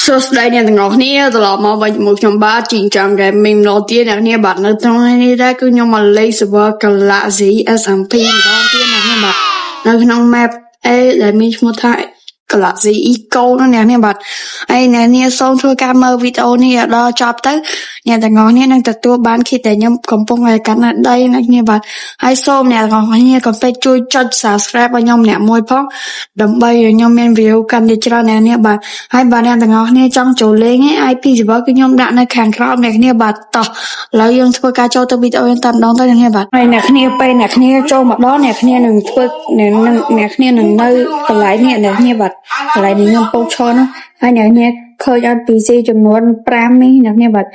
សួស្តីអ្នកទាំងអស់គ្នាត្រឡប់មកវិញជាមួយខ្ញុំបាទជីងចាំហ្គេមមីងម្ដងទៀតអ្នកគ្នាបាទនៅក្នុងថ្ងៃនេះដែរគឺខ្ញុំមកលេង server Galaxy SMP ម្ដងទៀតអ្នកគ្នាបាទនៅក្នុង map A ដែលមានឈ្មោះថា Galaxy Eco នោះអ្នកគ្នាបាទហើយអ្នកគ្នាសូមធ្វើការមើលវីដេអូនេះឲ្យដល់ចប់ទៅអ្នកទាំងអស់គ្នានឹងទទួលបានគិតតែខ្ញុំកំពុងតែកាន់ដីអ្នកគ្នាបាទហើយសូមអ្នកទាំងអស់គ្នាកុំភ្លេចជួយចុច Subscribe ឲ្យខ្ញុំម្នាក់មួយផងដើម្បីឲ្យខ្ញុំមានវីដេអូកាន់តែច្រើនអ្នកគ្នាបាទហើយបើអ្នកទាំងអស់គ្នាចង់ចូលលេងឯ IP server គឺខ្ញុំដាក់នៅខាងក្រោមអ្នកគ្នាបាទតោះឥឡូវយើងធ្វើការចូលទៅវីដេអូតែម្ដងទៅអ្នកគ្នាបាទហើយអ្នកគ្នាពេលអ្នកគ្នាចូលមកដល់អ្នកគ្នានឹងធ្វើអ្នកគ្នានឹងនៅកន្លែងនេះអ្នកគ្នាបាទកន្លែងនេះខ្ញុំពោលឈរនោះហើយអ្នកគ្នាឃើញ NPC ចំនួន5នេះអ្នកគ្នាបាទ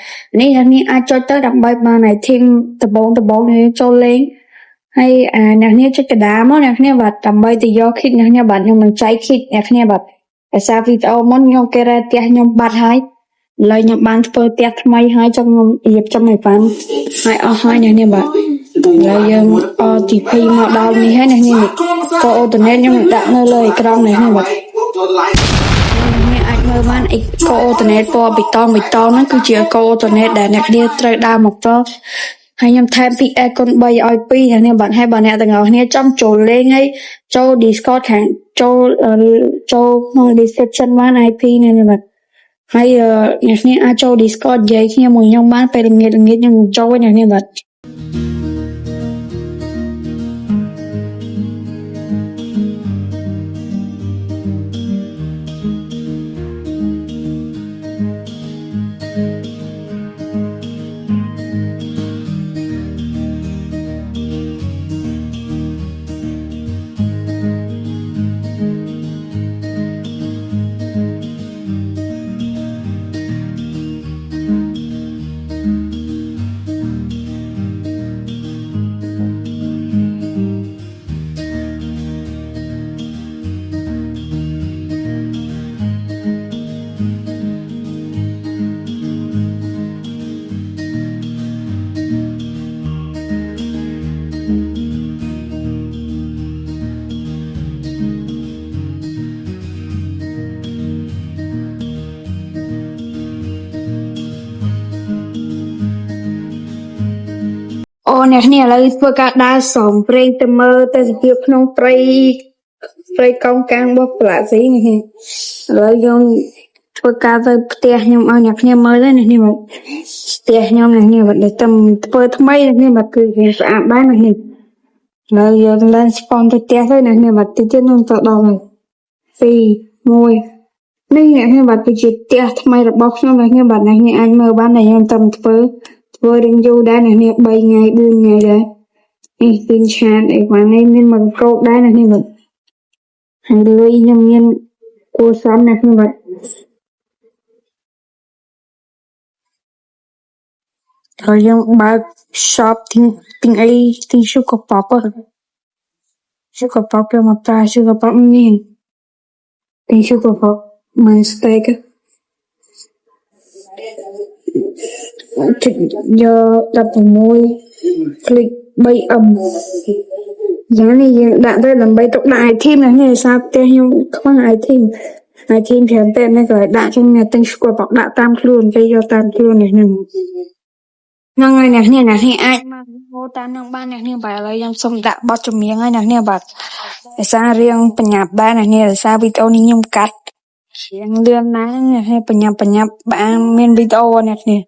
នេះអ្នកគ្នាអាចចុចទៅដើម្បីបានឲ្យធីមដំបងនេះចូលលេងហើយអ្នកគ្នាចុចកណ្ដាលមកអ្នកគ្នាបាទដើម្បីទៅយក kit អ្នកគ្នាបាទខ្ញុំនឹងចែក kit អ្នកគ្នាបាទដោយសារវីដេអូមុនខ្ញុំគេរ៉ាផ្ទះខ្ញុំបាត់ហើយឥឡូវខ្ញុំបានធ្វើផ្ទះថ្មីហើយចង់ខ្ញុំរៀបចំឲ្យបានហើយអស់ហើយអ្នកគ្នាបាទឥឡូវយើងTP មកដល់នេះហើយអ្នកគ្នាកូអូឌីណេតខ្ញុំដាក់នៅលើអេក្រង់នេះបាទអាចមើលបានអេកូអូឌីណេតពណ៌ប៊ីតងហ្នឹងគឺជាកូអូឌីណេតដែលអ្នកគ្នាត្រូវដើរមកតហើយខ្ញុំថែម PX គុណ3ឲ្យ2អ្នកនេះបាទហើយបើអ្នកទាំងអស់គ្នាចង់ចូលលេងហើយចូល Discord ខាងចូលក្នុង description បាន IP នេះបាទហើយអ្នកគ្នាអាចចូល Discord និយាយគ្នាមួយខ្ញុំបានពេលល្ងាចខ្ញុំចូលអ្នកនេះបាទអូអ្នកគ្នាឥឡូវធ្វើការដើរស្រោមព្រេងទៅមើលទេសភាពក្នុងព្រៃកោងកាងរបស់ប្លាស៊ីនេះឥឡូវយើងធ្វើការទៅផ្ទះខ្ញុំឲ្យអ្នកគ្នាមើលទៅអ្នកគ្នាមកផ្ទះខ្ញុំអ្នកគ្នាបាត់តែធ្វើថ្មីអ្នកគ្នាបាត់គឺវាស្អាតដែរអ្នកគ្នាឥឡូវយើងឡើង spawn ទៅផ្ទះទៅអ្នកគ្នាបាត់តិចទៀតនឹងទៅដល់ហើយ2 1នេះអ្នកគ្នាបាត់គឺជាផ្ទះថ្មីរបស់ខ្ញុំអ្នកគ្នាបាត់អ្នកគ្នាអាចមើលបានតែខ្ញុំតែធ្វើរៀងយូរដែរអ្នកនេះ3ថ្ងៃ4ថ្ងៃដែរនេះពីឆាតអីហ្នឹងមានមកកោកដែរអ្នកនេះបាទហើយលុយខ្ញុំមានគួរសមអ្នកនេះបាទហើយយើងបើក shop ទិញអីទិញ sugar pop គេមកតា sugar pop នេះទិញ sugar pop មួយ steakយក16 klik 3M យ៉ាងនេះយើងដាក់ទៅដើម្បីទុកដាក់ item នេះសារផ្ទះខ្ញុំខ្វះ item ច្រើនពេកនេះក៏ដាក់ខ្ញុំទិញ sugar pop ដាក់តាមខ្លួនគេយកតាមខ្លួននេះហ្នឹងហើយអ្នកនេះអាចមកហៅតាមនឹងបានអ្នកនេះបាទឥឡូវខ្ញុំសុំដាក់បទចម្រៀងហើយអ្នកនេះបាទដោយសាររៀងបញ្ញាប់ដែរអ្នកនេះដោយសារវីដេអូនេះខ្ញុំកាត់រៀងលឿនណាស់អ្នកនេះបញ្ញាប់បានមានវីដេអូអ្នកនេះ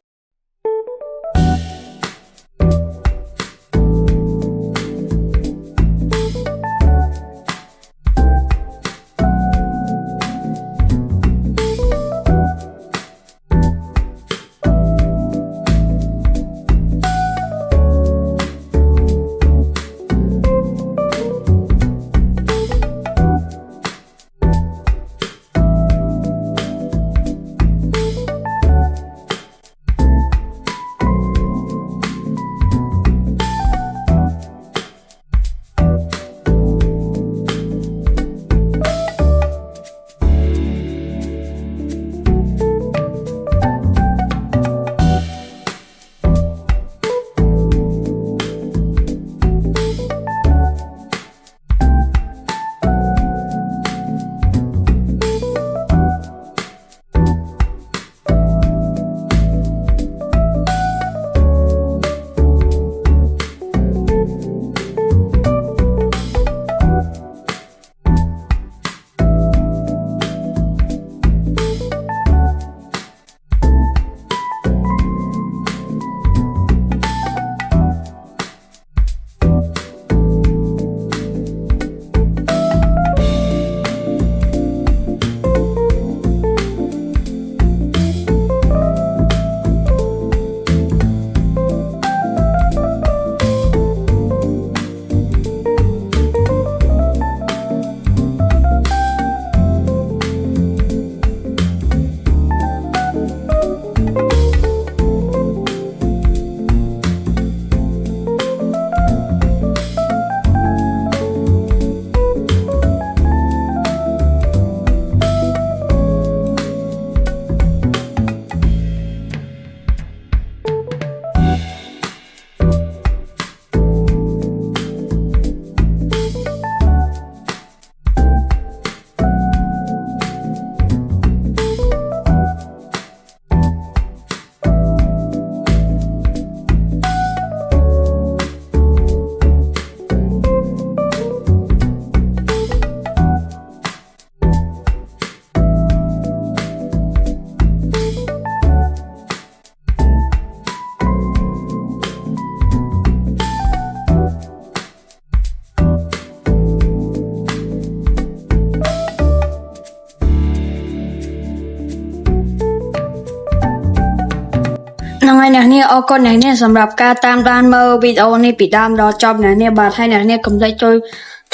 ហ្នឹងហើយអ្នកនាងអរគុណអ្នកនាងសម្រាប់ការតាមដានមើលវីដេអូនេះពីដើមដល់ចប់អ្នកនាងបាទហើយអ្នកនាងកុំភ្លេចចូល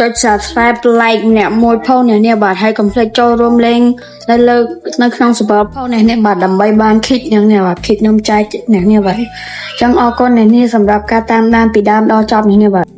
ចុច Subscribe like ម្នាក់មួយផងអ្នកនាងបាទហើយកុំភ្លេចចូលរួមលេងនៅក្នុង server ផងអ្នកនាងបាទដើម្បីបាន click អ្នកនាងបាទ click ខ្ញុំចែកអ្នកនាងបាទអញ្ចឹងអរគុណអ្នកនាងសម្រាប់ការតាមដានពីដើមដល់ចប់អ្នកនាងបាទ